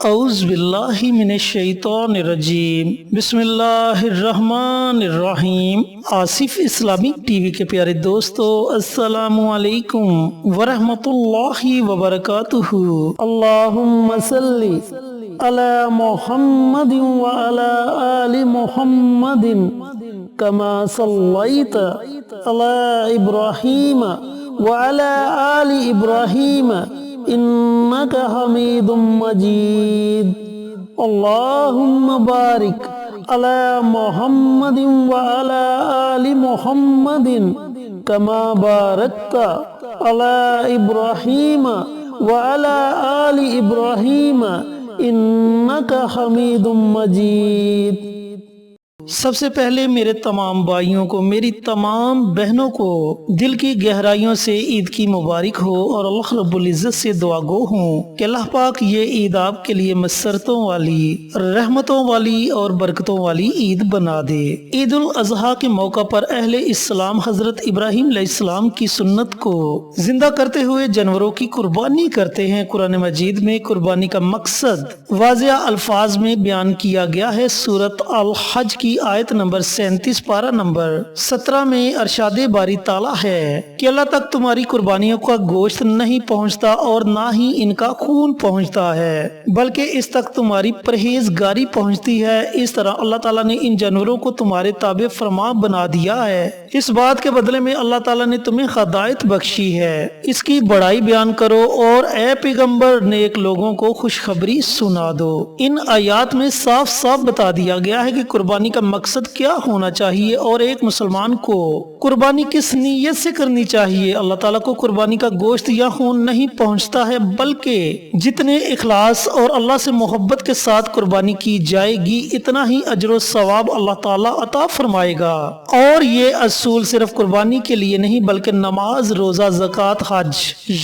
اعوذ باللہ من الشیطان الرجیم بسم اللہ الرحمن الرحیم۔ آصف اسلامک ٹی وی کے پیارے دوستو، السلام علیکم ورحمۃ اللہ وبرکاتہ۔ اللہم صلی علی محمد وعلی آل محمد کما صلیت علی ابراہیم وعلی آل ابراہیم انک حمید مجید۔ اللہم بارک علی محمد وعلی آل محمد کما بارکت علی ابراہیم وعلی آل ابراہیم انک حمید مجید۔ سب سے پہلے میرے تمام بھائیوں کو، میری تمام بہنوں کو دل کی گہرائیوں سے عید کی مبارک ہو، اور اللہ رب العزت سے دعا گو ہوں کہ اللہ پاک یہ عید آپ کے لیے مسرتوں والی، رحمتوں والی اور برکتوں والی عید بنا دے۔ عید الاضحیٰ کے موقع پر اہل اسلام حضرت ابراہیم علیہ السلام کی سنت کو زندہ کرتے ہوئے جانوروں کی قربانی کرتے ہیں۔ قرآن مجید میں قربانی کا مقصد واضح الفاظ میں بیان کیا گیا ہے۔ سورۃ الحج کی آیت نمبر 37 پارہ نمبر 17 میں ارشاد باری تعالیٰ ہے کہ اللہ تک تمہاری قربانیوں کا گوشت نہیں پہنچتا اور نہ ہی ان کا خون پہنچتا ہے، بلکہ اس تک تمہاری پرہیزگاری پہنچتی ہے۔ اس طرح اللہ تعالیٰ نے ان جانوروں کو تمہارے تابع فرما بنا دیا ہے۔ اس بات کے بدلے میں اللہ تعالیٰ نے تمہیں ہدایت بخشی ہے، اس کی بڑائی بیان کرو اور اے پیغمبر نیک لوگوں کو خوشخبری سنا دو۔ ان آیات میں صاف صاف بتا دیا گیا ہے کہ قربانی کا مقصد کیا ہونا چاہیے اور ایک مسلمان کو قربانی کس نیت سے کرنی چاہیے۔ اللہ تعالیٰ کو قربانی کا گوشت یا خون نہیں پہنچتا ہے، بلکہ جتنے اخلاص اور اللہ سے محبت کے ساتھ قربانی کی جائے گی اتنا ہی اجر و ثواب اللہ تعالیٰ عطا فرمائے گا۔ اور یہ اصول صرف قربانی کے لیے نہیں بلکہ نماز، روزہ، زکوٰۃ، حج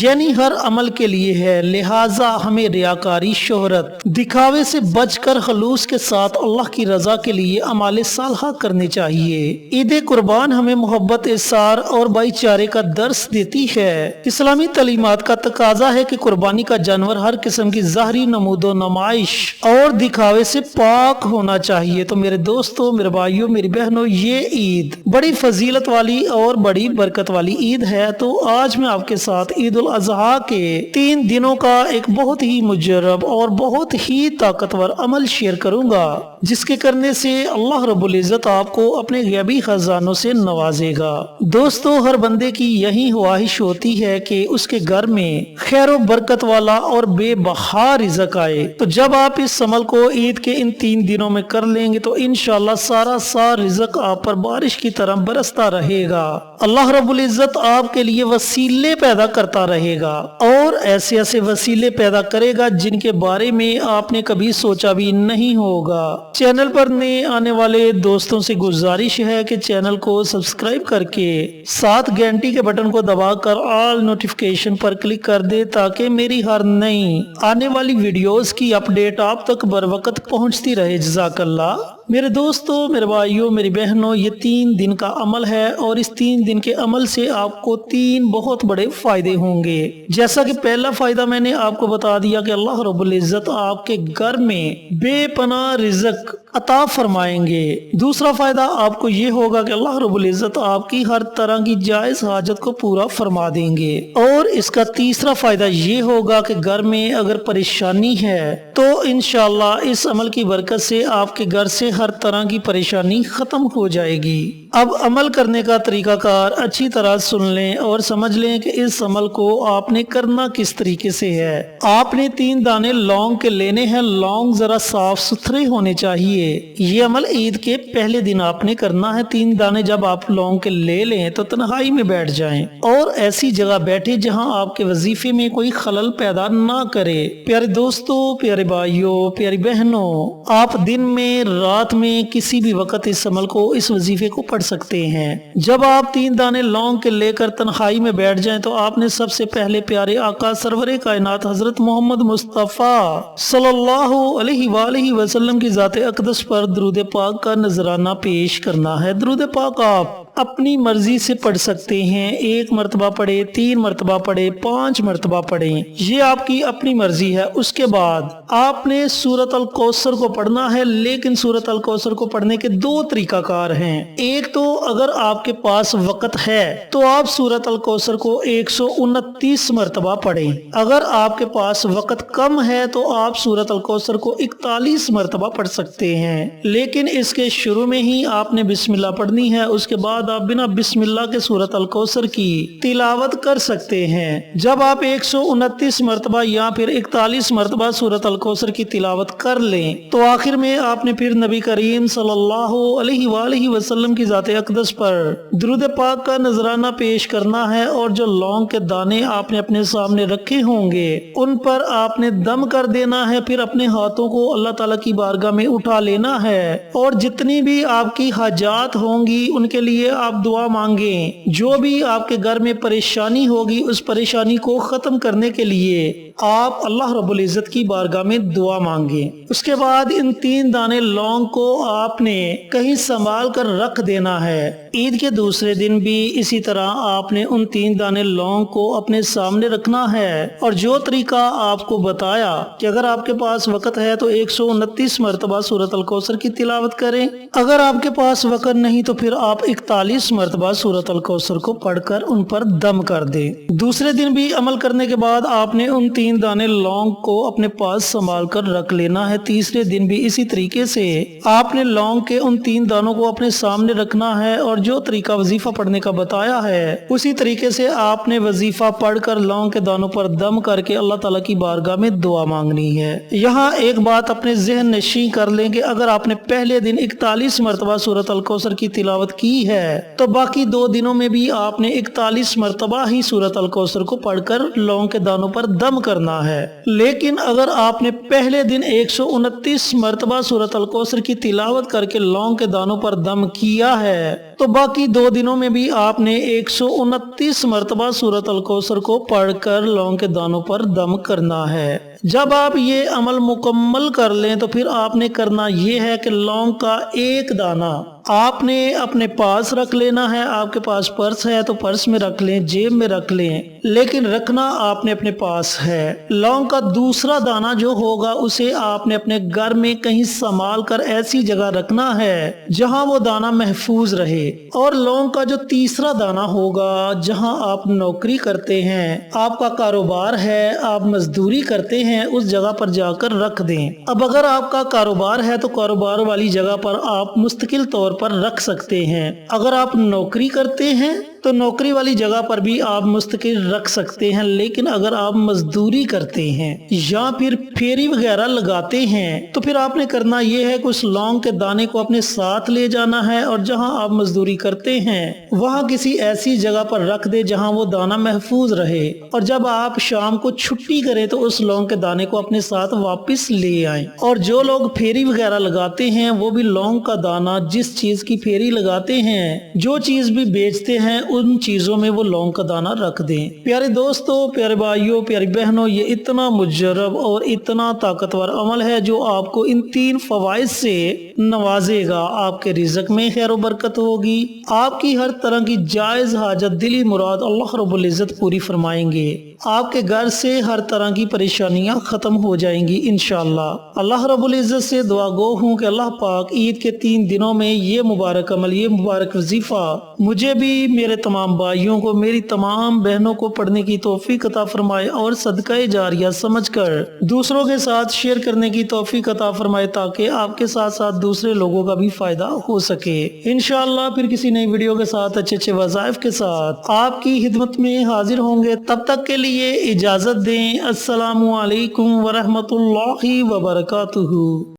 یعنی ہر عمل کے لیے ہے۔ لہٰذا ہمیں ریاکاری، شہرت، دکھاوے سے بچ کر خلوص کے ساتھ اللہ کی رضا کے لیے اعمال صالحہ کرنے چاہیے۔ عید قربان ہمیں محبت، احسان اور بھائی چارے کا درس دیتی ہے۔ اسلامی تعلیمات کا تقاضا ہے کہ قربانی کا جانور ہر قسم کی ظاہری نمود و نمائش اور دکھاوے سے پاک ہونا چاہیے۔ تو میرے دوستوں، میرے بھائیوں، میری بہنوں، یہ عید بڑی فضیلت والی اور بڑی برکت والی عید ہے۔ تو آج میں آپ کے ساتھ عید الاضحیٰ کے 3 دنوں کا ایک بہت ہی مجرب اور بہت ہی طاقتور عمل شیئر کروں گا، جس کے کرنے سے اللہ رب العزت آپ کو اپنے غیبی خزانوں سے نوازے گا۔ دوستو، ہر بندے کی یہی خواہش ہوتی ہے کہ اس کے گھر میں خیر و برکت والا اور بے بہا رزق آئے۔ تو جب آپ اس عمل کو عید کے ان 3 دنوں میں کر لیں گے تو انشاءاللہ سارا رزق آپ پر بارش کی طرح برستا رہے گا۔ اللہ رب العزت آپ کے لیے وسیلے پیدا کرتا رہے گا، اور ایسے ایسے وسیلے پیدا کرے گا جن کے بارے میں آپ نے کبھی سوچا بھی نہیں ہوگا۔ چینل پر نئے آنے والے دوستوں سے گزارش ہے کہ چینل کو سبسکرائب کر کے ساتھ گھنٹی کے بٹن کو دبا کر آل نوٹیفیکیشن پر کلک کر دے تاکہ میری ہر نئی آنے والی ویڈیوز کی اپڈیٹ آپ تک بر وقت پہنچتی رہے۔ جزاک اللہ۔ میرے دوستو، میرے بھائیوں، میری بہنوں، یہ 3 دن کا عمل ہے، اور اس 3 دن کے عمل سے آپ کو 3 بہت بڑے فائدے ہوں گے۔ جیسا کہ پہلا فائدہ میں نے آپ کو بتا دیا کہ اللہ رب العزت آپ کے گھر میں بے پناہ رزق عطا فرمائیں گے۔ دوسرا فائدہ آپ کو یہ ہوگا کہ اللہ رب العزت آپ کی ہر طرح کی جائز حاجت کو پورا فرما دیں گے۔ اور اس کا تیسرا فائدہ یہ ہوگا کہ گھر میں اگر پریشانی ہے تو انشاءاللہ اس عمل کی برکت سے آپ کے گھر سے ہر طرح کی پریشانی ختم ہو جائے گی۔ اب عمل کرنے کا طریقہ کار اچھی طرح سن لیں اور سمجھ لیں کہ اس عمل کو آپ نے کرنا کس طریقے سے ہے۔ آپ نے 3 دانے لونگ کے لینے ہیں۔ لونگ ذرا صاف ستھرے ہونے چاہیے۔ یہ عمل عید کے پہلے دن آپ نے کرنا ہے۔ 3 دانے جب آپ لونگ کے لے لیں تو تنہائی میں بیٹھ جائیں اور ایسی جگہ بیٹھے جہاں آپ کے وظیفے میں کوئی خلل پیدا نہ کرے۔ پیارے دوستو، پیارے بھائیوں، پیاری بہنوں، آپ دن میں، رات میں، کسی بھی وقت اس عمل کو، اس وظیفے کو پڑھ سکتے ہیں۔ جب آپ 3 دانے لونگ کے لے کر تنہائی میں بیٹھ جائیں تو آپ نے سب سے پہلے پیارے آقا سرور کائنات حضرت محمد مصطفیٰ صلی اللہ علیہ وآلہ وسلم کی ذات اقدس پر درود پاک کا نذرانہ پیش کرنا ہے۔ درود پاک آپ अपनी मर्जी से पढ़ सकते हैं। 1 मरतबा पढ़े, 3 मरतबा पढ़े, 5 मरतबा पढ़े, ये आपकी अपनी मर्जी है। उसके बाद आपने सूरत अल कौसर को पढ़ना है, लेकिन सूरत अल कौसर को पढ़ने के 2 तरीकाकार हैं। एक तो अगर आपके पास वक्त है तो आप सूरत अल कौसर को 129 मरतबा पढ़ें। अगर आपके पास वक्त कम है तो आप सूरत अल कौसर को 41 मरतबा पढ़ सकते हैं, लेकिन इसके शुरू में ही आपने बिस्मिल्लाह पढ़नी है। उसके बाद आप बिना बिस्मिल्लाह के सूरत अल कौसर की तिलावत कर सकते हैं। जब आप 129 मरतबा या फिर 41 मरतबा सूरत अल कौसर की तिलावत कर लें तो आखिर में आपने फिर नबी करीम सल्लल्लाहु अलैहि वसल्लम की ज़ात अक़दस पर दुरूद पाक का नजराना पेश करना है, और जो लौंग के दाने आपने अपने सामने रखे होंगे उन पर आपने दम कर देना है। फिर अपने हाथों को अल्लाह ताला की बारगाह में उठा लेना है, और जितनी भी आपकी हाजात होंगी उनके लिए आप दुआ मांगें। जो भी आपके घर में परेशानी होगी उस परेशानी को खत्म करने के लिए आप अल्लाह रब्बुल इज़्ज़त की बारगाह में दुआ मांगें। उसके बाद इन 3 दाने लौंग को आपने कहीं संभाल कर रख देना है। ईद के दूसरे दिन भी इसी तरह आपने उन 3 दाने लौंग को अपने सामने रखना है, और जो तरीका आपको बताया कि अगर आपके पास वक्त है तो 129 मरतबा सूरत अल कौसर की तिलावत करें, अगर आपके पास वक्त नहीं तो फिर आप 41 मरतबा सूरत अल कौसर को पढ़कर उन पर दम कर दें। दूसरे दिन भी अमल करने के बाद आपने उन 3 दाने लौंग को अपने पास संभाल कर रख लेना है। तीसरे दिन भी इसी तरीके से आपने लौंग के उन 3 दानों को अपने सामने रखना है, और जो तरीका वजीफा पढ़ने का बताया है उसी तरीके से आपने वजीफा पढ़कर लौंग के दानों पर दम करके अल्लाह ताला की बारगाह में दुआ मांगनी है। यहाँ एक बात अपने ज़हन नशी कर लें कि अगर आपने पहले दिन 41 मरतबा सूरत अल कौसर की तिलावत की है तो बाकी 2 दिनों में भी आपने 41 मरतबा ही सूरत अल कौसर को पढ़कर लौंग के दानों पर दम करना है। लेकिन अगर आपने पहले दिन 129 मरतबा सूरत अल कौसर की तिलावत करके लौंग के दानों पर दम किया है तो बाकी 2 दिनों में भी आपने 129 मरतबा सूरत अल कौसर को पढ़कर लौंग के दानों पर दम करना है। जब आप ये अमल मुकम्मल कर लें तो फिर आपने करना ये है कि लौंग का 1 दाना आपने अपने पास रख लेना है। आपके पास पर्स है तो पर्स में रख लें, जेब में रख लें, लेकिन रखना आपने अपने पास है। लौंग का दूसरा दाना जो होगा उसे आपने अपने घर में कहीं संभाल कर ऐसी जगह रखना है जहां वो दाना महफूज रहे। और लौंग का जो तीसरा दाना होगा, जहां आप नौकरी करते हैं, आपका कारोबार है, आप मजदूरी करते हैं, उस जगह पर जाकर रख दें। अब अगर आपका कारोबार है तो कारोबार वाली जगह पर आप मुस्तकिल तौर पर रख सकते हैं। अगर आप नौकरी करते हैं तो नौकरी वाली जगह पर भी आप मुस्तकिल रख सकते हैं, लेकिन अगर आप मजदूरी करते हैं या फिर फेरी वगैरह लगाते हैं तो फिर आपने करना यह है कि उस लौंग के दाने को अपने साथ ले जाना है, और जहां आप मजदूरी करते हैं वहां किसी ऐसी जगह पर रख दे जहां वो दाना महफूज रहे, और जब आप शाम को छुट्टी करें तो उस लौंग के दाने को अपने साथ वापस ले आएं। और जो लोग फेरी वगैरह लगाते हैं वो भी लौंग का दाना, जिस चीज की फेरी लगाते हैं, जो चीज भी बेचते हैं, उन चीजों में वो लौंग का दाना रख दें। प्यारे दोस्तों, प्यारे भाइयों, प्यारी बहनों, ये इतना मुजर्रब और इतना ताकतवर अमल है जो आपको इन 3 फवाइद से नवाजेगा। आपके रिज़्क में खैर बरकत होगी, आपकी हर तरह की जायज हाजत, दिली मुराद अल्लाह रब्बुल इज़्ज़त पूरी फरमाएंगे, आपके घर से हर तरह की परेशानियां खत्म हो जाएंगी इंशाअल्लाह। अल्लाह रब्बुल इज़्ज़त से दुआ गो हूँ कि अल्लाह पाक ईद के 3 दिनों में ये मुबारक अमल, ये मुबारक वजीफा मुझे भी, मेरे तमाम भाइयों को, मेरी तमाम बहनों को पढ़ने की तौफीक अता फरमाए, और सदका जारिया समझकर दूसरों के साथ शेयर करने की तौफीक अता फरमाए, ताकि आपके साथ साथ दूसरे लोगों का भी फायदा हो सके। इंशाअल्लाह फिर किसी नई वीडियो के साथ, अच्छे अच्छे वज़ाइफ के साथ आपकी खिदमत में हाजिर होंगे। तब तक के लिए इजाजत दें। अस्सलामु अलैकुम व रहमतुल्लाहि व बरकातुहू।